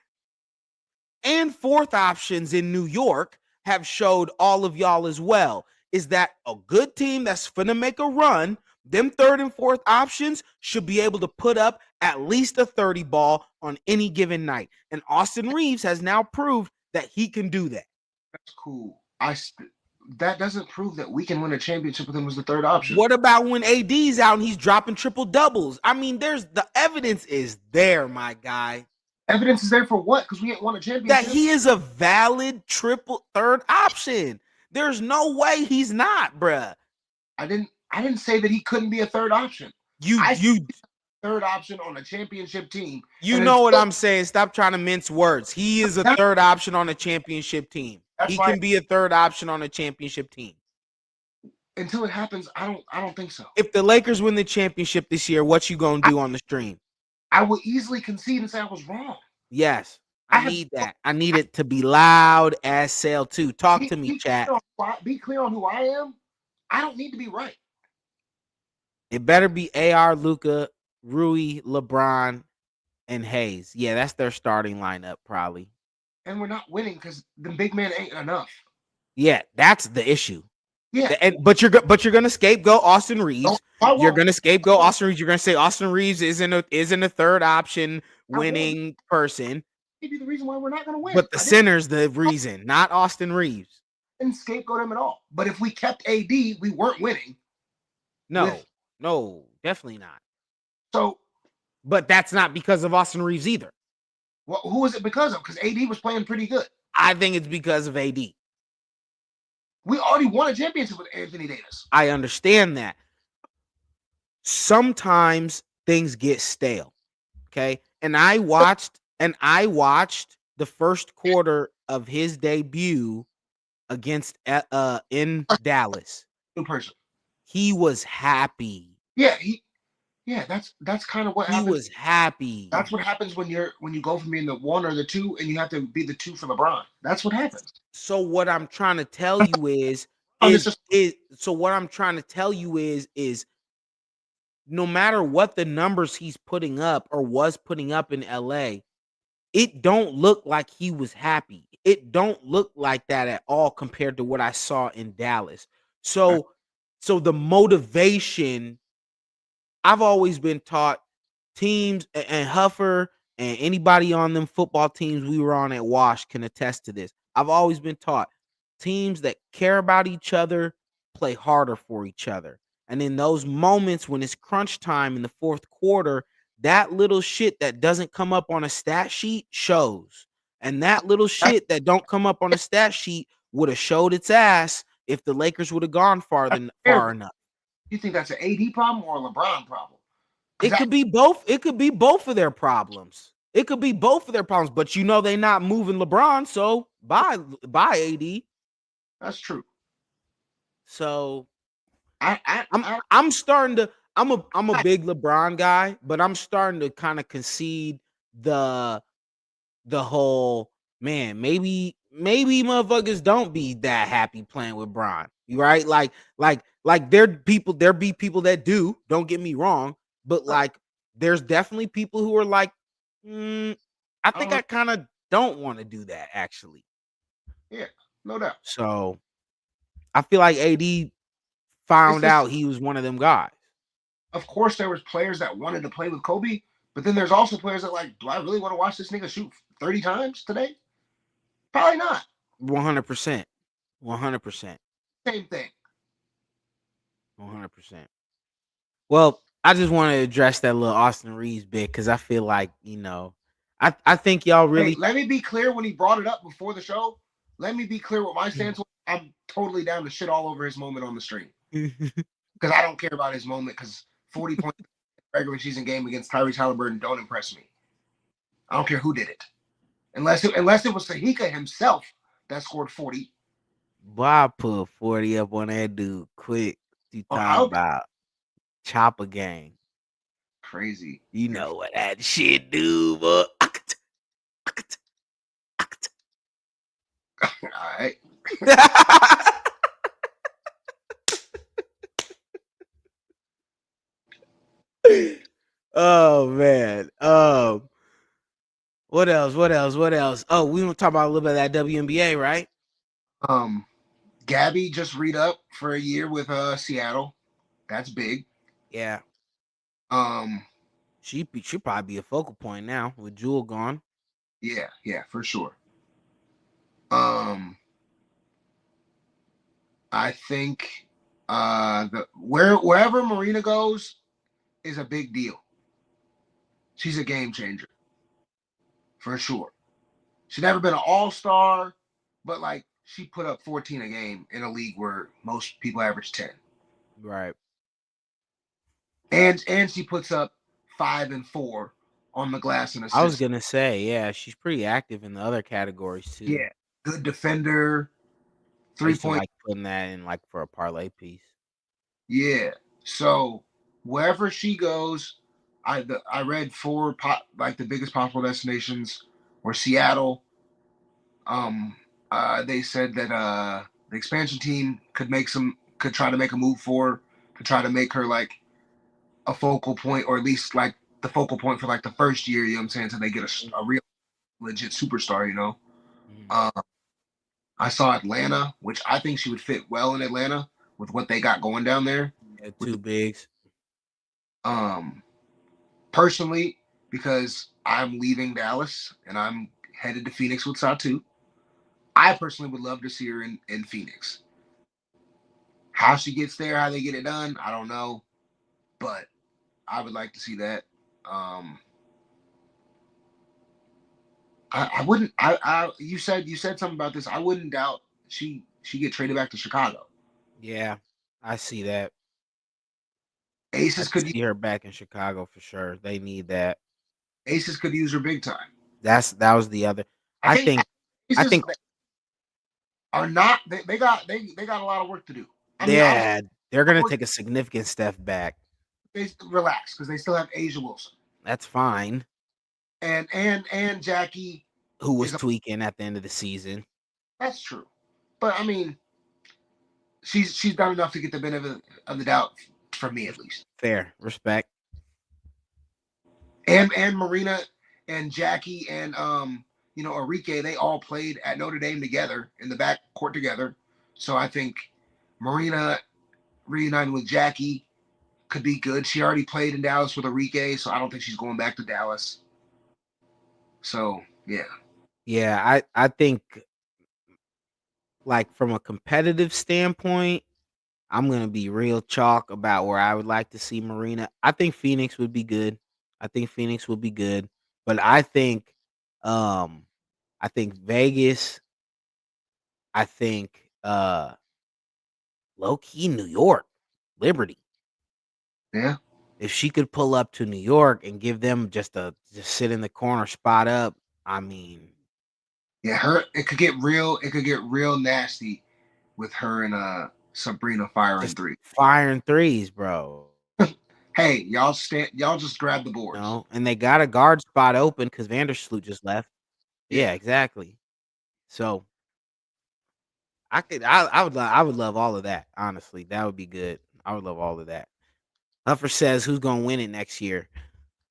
and fourth options in New York have showed all of y'all as well. Is that a good team that's finna make a run? Them third and fourth options should be able to put up at least a 30 ball on any given night. And Austin Reeves has now proved that he can do that. That's cool. That doesn't prove that we can win a championship with him as the third option. What about when AD's out and he's dropping triple doubles? I mean, there's the evidence is there, my guy, Evidence is there for what? Because we ain't won a that championship. he is a valid triple third option. There's no way he's not, bruh. I didn't say that he couldn't be a third option. You I you third option on a championship team. you And know what until, I'm saying. Stop trying to mince words. He is a third option on a championship team. that's He why can be a third option on a championship team. until it happens, I don't think so. If the Lakers win the championship this year, what you gonna do on the stream? I will easily concede and say I was wrong. Yes, I I have need that. I need it to be loud as sale too. Talk to me, be chat. be clear on who I am. I don't need to be right. It better be AR, Luca, Rui, LeBron, and Hayes. Yeah, that's their starting lineup, probably. And we're not winning because the big man ain't enough. Yeah, that's the issue. Yeah. But you're gonna scapegoat Austin Reeves. You're gonna scapegoat Austin Reeves. You're gonna say Austin Reeves isn't a third option winning person. Maybe the reason why we're not going to win. But the center's the reason, not Austin Reeves. Didn't scapegoat him at all. But if we kept AD, we weren't winning. No, definitely not. So, but that's not because of Austin Reeves either. Well, who was it because of? Because AD was playing pretty good. I think it's because of AD. We already won a championship with Anthony Davis. I understand that. Sometimes things get stale. Okay. And I watched the first quarter of his debut against in Dallas. New person. He was happy. Yeah, that's kind of what happens. He was happy. That's what happens when you go from being the one or the two and you have to be the two for LeBron. That's what happens. So what I'm trying to tell you is no matter what the numbers he's putting up or was putting up in LA, it don't look like he was happy. It don't look like that at all compared to what I saw in Dallas. So so the motivation, I've always been taught teams and Huffer and anybody on them football teams we were on at Wash can attest to this. I've always been taught teams that care about each other play harder for each other. And in those moments when it's crunch time in the fourth quarter, that little shit that doesn't come up on a stat sheet shows. And that little That's, shit that don't come up on a stat sheet would have showed its ass if the Lakers would have gone that's fair. far enough. You think that's an AD problem or a LeBron problem? Because It that could be both. It could be both of their problems. It could be both of their problems, but you know they not moving LeBron, so bye AD. that's true. So I I I'm I, I'm starting to I'm a I big LeBron guy, but I'm starting to kind of concede the the whole man, maybe motherfuckers don't be that happy playing with Bron. You right? Like there be people that do, don't get me wrong, but like there's definitely people who are like, I I don't think know. I kind of don't want to do that actually. Yeah, no doubt. So I feel like AD It's found this. out he was one of them guys. Of course, there was players that wanted to play with Kobe, but then there's also players that like, do I really want to watch this nigga shoot 30 times today? Probably not. 100%. 100%. Same thing. 100%. Well, I just want to address that little Austin Reeves bit because I feel like, I think y'all Hey, really let me be clear when he brought it up before the show. Let me be clear what my stance was. I'm totally down to shit all over his moment on the stream because I don't care about his moment because 40 points regular season game against Tyrese Halliburton don't impress me. I don't care who did it, unless it was Sahika himself that scored 40. Boy, I put 40 up on that dude quick. You talking Oh, about chopper gang. crazy. You know what that shit do, boy. All right. Oh man. What else? What else? What else? Oh, we want to talk about a little bit of that WNBA, right? Um, Gabby just read up for a year with Seattle. That's big. Yeah. Um, She probably be a focal point now with Jewel gone. yeah, for sure. Um, I think wherever Marina goes is a big deal. She's a game changer for sure. She's never been an all-star, but like she put up 14 a game in a league where most people average 10. Right. And she puts up 5 and 4 on the glass and I was assists. gonna say, yeah, she's pretty active in the other categories too. Yeah, good defender, I three used to point. like putting that in like for a parlay piece. Yeah. So wherever she goes, I read like the biggest possible destinations were Seattle. Um, they said that the expansion team could try to make a move for her, to try to make her like a focal point, or at least like the focal point for like the first year. You know what I'm saying? So they get a real legit superstar. Mhm. Uh, I saw Atlanta, which I think she would fit well in Atlanta with what they got going down there. Yeah, With two bigs. um personally, because I'm leaving Dallas and I'm headed to Phoenix with Satu. I personally would love to see her in Phoenix. How she gets there, how they get it done, I don't know, but I would like to see that. Um, I wouldn't. You said something about this. I wouldn't doubt she get traded back to Chicago. Yeah, I see that. I Aces can could see her back in Chicago for sure. They need that. Aces could use her big time. That was the other. I I think think I Aces think are not. They got a lot of work to do. I mean, obviously, yeah, they're gonna take a significant step back. they relax because they still have Asia Wilson That's fine. and Jackie Who was is a. tweaking at the end of the season? That's true, but I mean, she's done enough to get the benefit of the doubt for me at least. Fair. Respect. And Marina and Jackie and Enrique, they all played at Notre Dame together in the back court together. So I think Marina reuniting with Jackie could be good. She already played in Dallas with Enrique, so I don't think she's going back to Dallas. So yeah. Yeah, I think like from a competitive standpoint, I'm gonna be real chalk about where I would like to see Marina. I think Phoenix would be good. I think Phoenix would be good, but um, I think Vegas. I think low key New York, Liberty. Yeah. If she could pull up to New York and give them just sit in the corner spot up, I mean, Yeah, it could get real nasty with her and Sabrina firing just three. firing threes, bro. Hey, y'all just grab the boards. And they got a guard spot open because Vandersloot just left. Yeah. Yeah, exactly. So I would love all of that. Honestly, that would be good. I would love all of that. Huffer says who's gonna win it next year.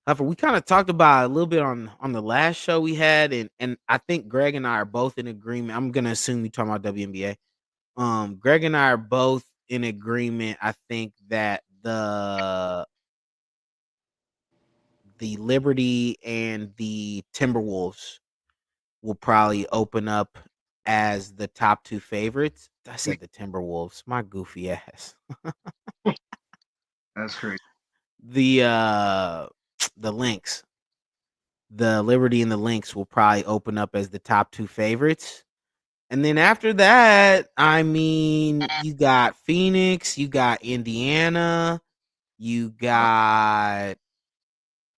Huffer, we kind of talked about it a little bit on the last show we had, and I think Greg and I are both in agreement. I'm gonna assume we talking about WNBA. Greg and I are both in agreement. I think that the Liberty and the Timberwolves will probably open up as the top two favorites. I said the Timberwolves, my goofy ass. That's crazy. The the Lynx, the Liberty and the Lynx will probably open up as the top two favorites. And then after that, I mean, you got Phoenix, you got Indiana, you got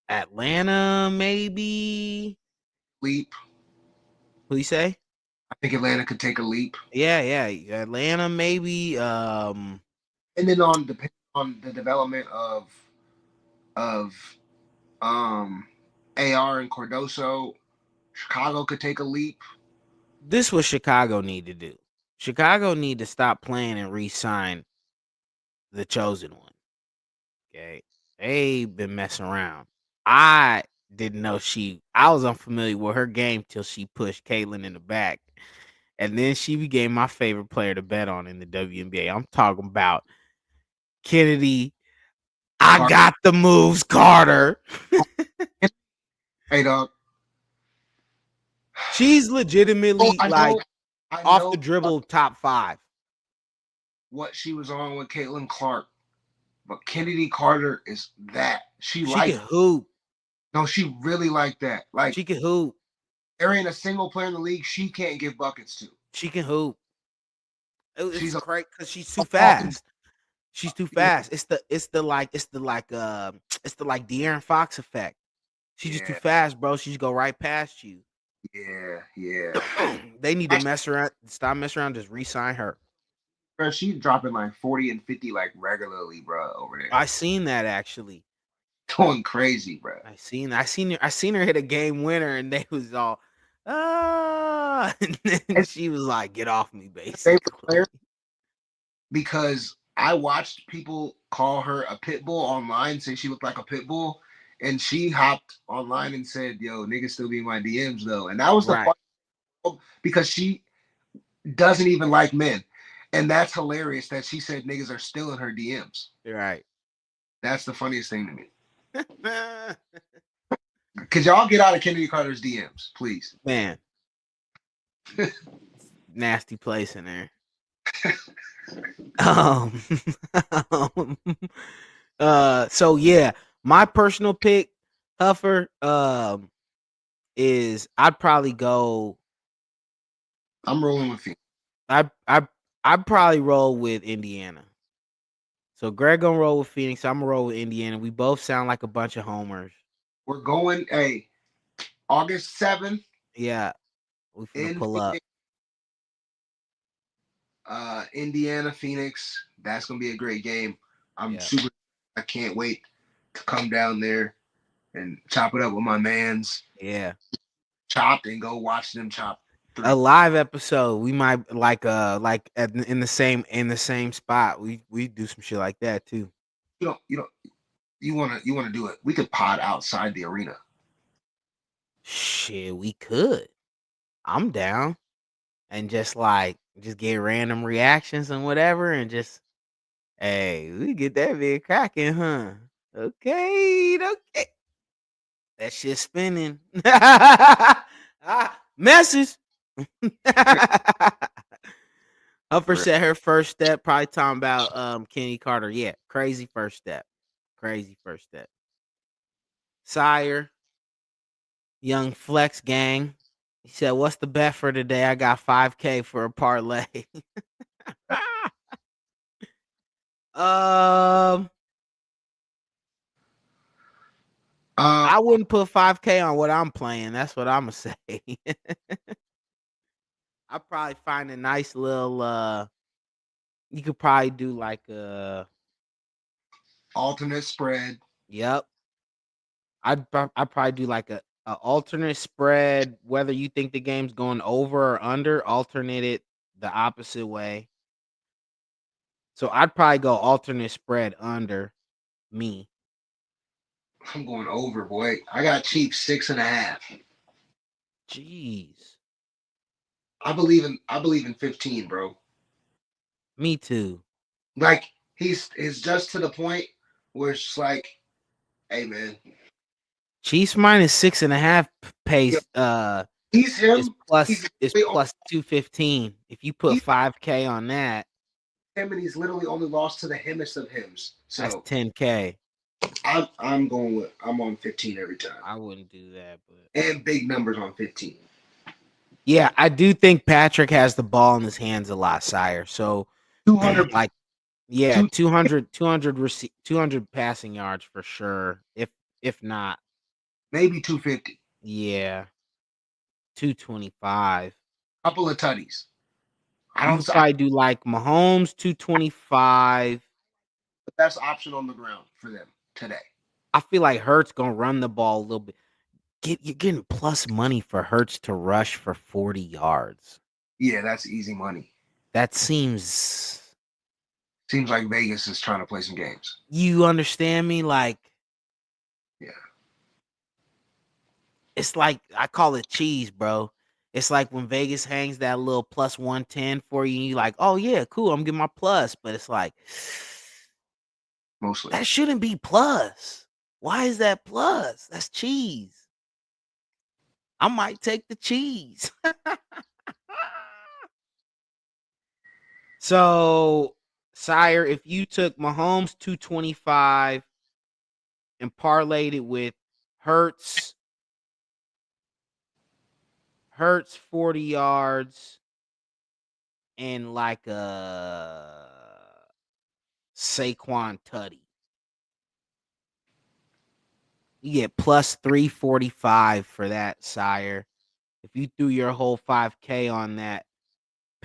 Atlanta, maybe. Leap. Who you say? I think Atlanta could take a leap. Yeah, Atlanta, maybe. And then depending on the development of AR and Cordoso, Chicago could take a leap. This what Chicago need to do. Chicago need to stop playing and re-sign the chosen one. Okay, they been messing around. I didn't know I was unfamiliar with her game till she pushed Caitlyn in the back, and then she became my favorite player to bet on in the WNBA. I'm talking about Kennedy. I got the moves, Carter. Hey, dog. She's legitimately I off know the dribble top 5. what she was on with Caitlin Clark, but Kennedy Carter is that. She can hoop. No, she really liked that. Like, She can hoop. there ain't a single player in the league she can't give buckets to. She can hoop. It's She's crazy because she's too fast. She's too fast. It's the like De'Aaron Fox effect. She's just too fast, bro. She just go right past you. Yeah. They need to stop messing around, just re-sign her. Bro, she's dropping like 40 and 50 like regularly, bro, over there. I seen that actually. Going crazy, bro. I seen her hit a game winner, and they was all, and then she was like, "Get off me," basically. Because I watched people call her a pit bull online, say she looked like a pit bull, and she hopped online and said, "Yo, niggas still be in my DMs though," and that was the part because she doesn't even like men, and that's hilarious that she said niggas are still in her DMs. Right. That's the funniest thing to me. Could y'all get out of Kennedy Carter's DMs, please? Man. Nasty place in there. So yeah, my personal pick, Huffer, is I'd probably go. I'm rolling with you. I'd probably roll with Indiana. So Greg gonna roll with Phoenix. I'm gonna roll with Indiana. We both sound like a bunch of homers. We're going August 7th. Yeah, we finna pull up. Indiana, Phoenix. That's gonna be a great game. I can't wait to come down there and chop it up with my mans. Yeah. Chopped and go watch them chop. A live episode. We might in the same spot. We do some shit like that too. You don't you wanna do it. We could pod outside the arena. Shit, we could. I'm down. And just get random reactions and whatever, and just hey, we get that bit cracking, huh? Okay, okay. That shit spinning. Message. Upper For real. set her first step. Probably talking about Kenny Carter. Yeah, crazy first step. Crazy first step. Sire, young flex gang. He said, "What's the bet for today? I got 5K for a parlay." um, Uh, I wouldn't put 5K on what I'm playing. That's what I'm gonna say. I probably find a nice little. You could probably do like a. alternate spread. Yep. I'd probably do like a alternate spread. Whether you think the game's going over or under, alternate it the opposite way. So I'd probably go alternate spread under me. I'm going over, boy. I got cheap 6.5. Jeez. I believe in 15, bro. Me too. Like he's just to the point where it's like, hey man, Chiefs minus 6.5 you know, pace. he's Is him. plus He's is literally only, plus 215. If you put he's 5K on that, him, and he's literally only lost to the himmest of hims. that's So 10K. I'm on 15 every time, I wouldn't do that, but and big numbers on 15. yeah, I do think Patrick has the ball in his hands a lot, sire. So 200, like yeah, two 200 passing yards for sure. If not, maybe 250. yeah, 225. Couple of tutties. I You don't. could probably do like Mahomes 225. The best option on the ground for them today. I feel like Hurts gonna run the ball a little bit. You're getting plus money for Hurts to rush for 40 yards. Yeah, that's easy money. That seems Seems like Vegas is trying to play some games. you understand me? Like Yeah. it's like I call it cheese, bro. It's like when Vegas hangs that little plus 110 for you, and you're like, oh yeah, cool, I'm getting my plus. But it's like Mostly. that shouldn't be plus. Why is that plus? That's cheese. I might take the cheese. So, sire, if you took Mahomes 225 and parlayed it with Hurts, Hurts 40 yards and like a Saquon Tutty, you get plus 345 for that, sire. If you threw your whole 5K on that,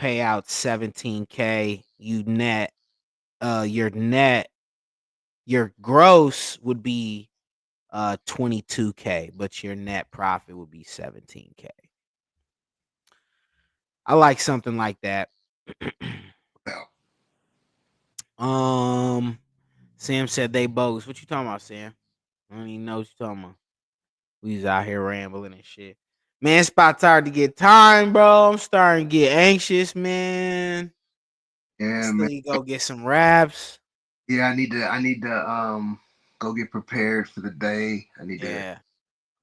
payout 17K, you net your net your gross would be 22K, but your net profit would be 17K. I like something like that. Well, um Sam said they bogus. What you talking about, Sam? I don't even know what you talking about. We was out here rambling and shit. Man, it's about time to get time, bro. I'm starting to get anxious, man. I yeah, still man. need to go get some raps. Yeah, I need to go get prepared for the day. I need to Yeah.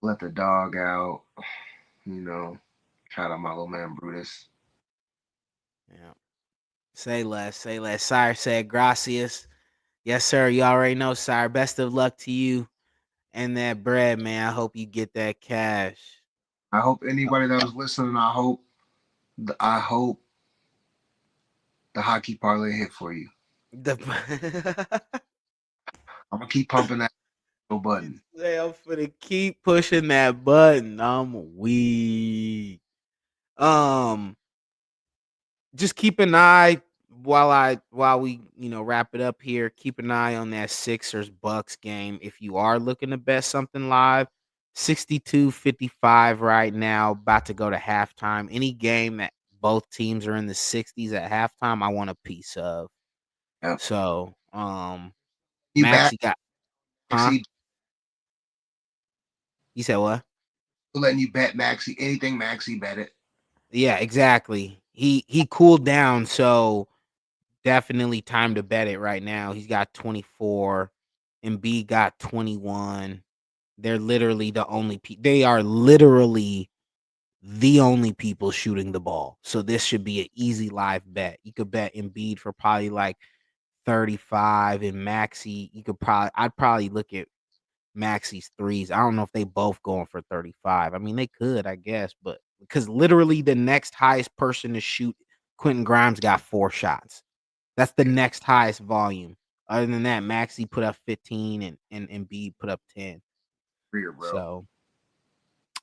let the dog out. You know, shout out my little man Brutus. Yeah. Say less. Say less. Sire said gracias. Yes, sir. You already know, sire. Best of luck to you and that bread, man. I hope you get that cash. I hope anybody that was listening, I hope the hockey parlay hit for you. The I'm gonna keep pumping that little button. say I'm finna keep pushing that button. I'm weak. Um, just keep an eye while we wrap it up here. Keep an eye on that Sixers Bucks game. If you are looking to bet something live, 62-55 right now, about to go to halftime. Any game that both teams are in the 60s at halftime, I want a piece of. Yeah. So, You back Maxie got huh? Maxi, You said what? letting you bet Maxi anything Maxi bet it. Yeah, exactly. He cooled down, so definitely time to bet it right now. He's got 24, and B got 21. They're literally the only they are literally the only people shooting the ball. So this should be an easy live bet. You could bet Embiid for probably like 35 and Maxi. I'd probably look at Maxi's threes. I don't know if they both going for 35. I mean, they could, I guess, but because literally the next highest person to shoot, Quentin Grimes got 4 shots. That's the next highest volume. Other than that, Maxi put up 15 and Embiid put up 10. Career, bro. So,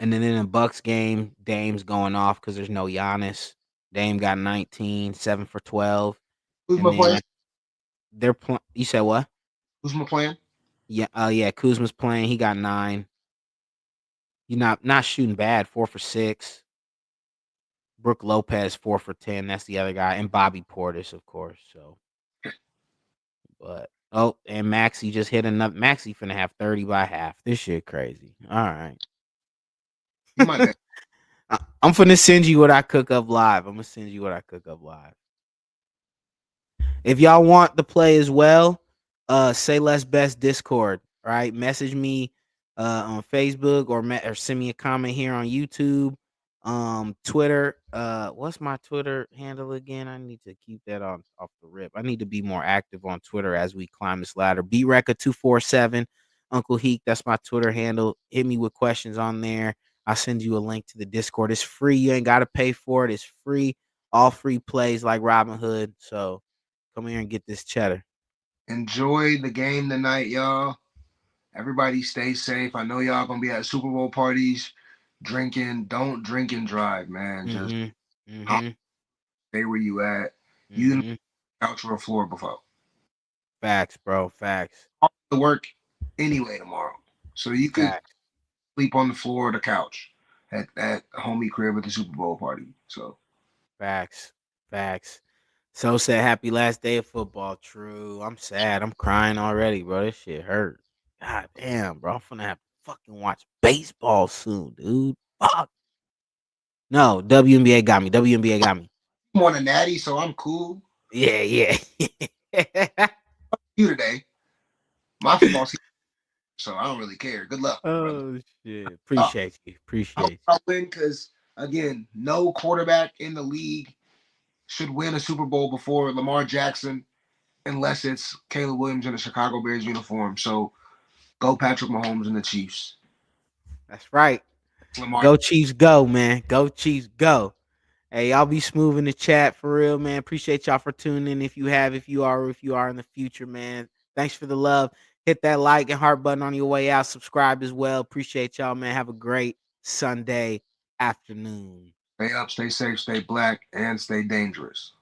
and then in the Bucks game, Dame's going off because there's no Giannis. Dame got 19, 7 for 12. Who's And my then playing? they're playing. You said what? Who's my playing? Yeah, yeah. Kuzma's playing. He got 9. You not shooting bad. 4 for 6. Brooke Lopez 4 for 10. That's the other guy, and Bobby Portis, of course. So, but and Maxi just hit another. Maxi finna have 30 by half. This shit crazy. All right. You might bet. I'm finna send you what I cook up live. I'm gonna send you what I cook up live. If y'all want the play as well, say less best Discord, right? Message me on Facebook or send me a comment here on YouTube, Twitter. What's my Twitter handle again? I need to keep that on off the rip. I need to be more active on Twitter as we climb this ladder. BRECA247, Uncle Heek. That's my Twitter handle. Hit me with questions on there. I'll send you a link to the Discord. It's free. You ain't got to pay for it. It's free. All free plays like Robin Hood. So come here and get this cheddar. Enjoy the game tonight, y'all. Everybody stay safe. I know y'all gonna be at Super Bowl parties, drinking. Don't drink and drive, man. Just Mhm. Mhm. stay where you at. You didn't Mhm. couch or a floor before. Facts, bro. Facts. I'll have to work anyway tomorrow, so you could Facts. sleep on the floor or the couch at homie crib at the Super Bowl party. So Facts. Facts. So said happy last day of football. True. I'm sad. I'm crying already, bro. This shit hurt. God damn, bro. I'm finna have to fucking watch baseball soon, dude. Fuck. No, WNBA got me. WNBA got me. I'm on a natty, so I'm cool. Yeah, yeah. You today, my football season, so I don't really care. Good luck, brother. Oh shit. Uh, Appreciate you. I hope Appreciate I win because again, no quarterback in the league should win a Super Bowl before Lamar Jackson, unless it's Caleb Williams in a Chicago Bears uniform. So go Patrick Mahomes and the Chiefs. you. That's right. Lamar, Go Chiefs, go, man. Go Chiefs, go. Hey, y'all be smooth in the chat for real, man. Appreciate y'all for tuning in. If you are in the future, man. Thanks for the love. Hit that like and heart button on your way out. Subscribe as well. Appreciate y'all, man. Have a great Sunday afternoon. stay up, stay safe, stay black, and stay dangerous.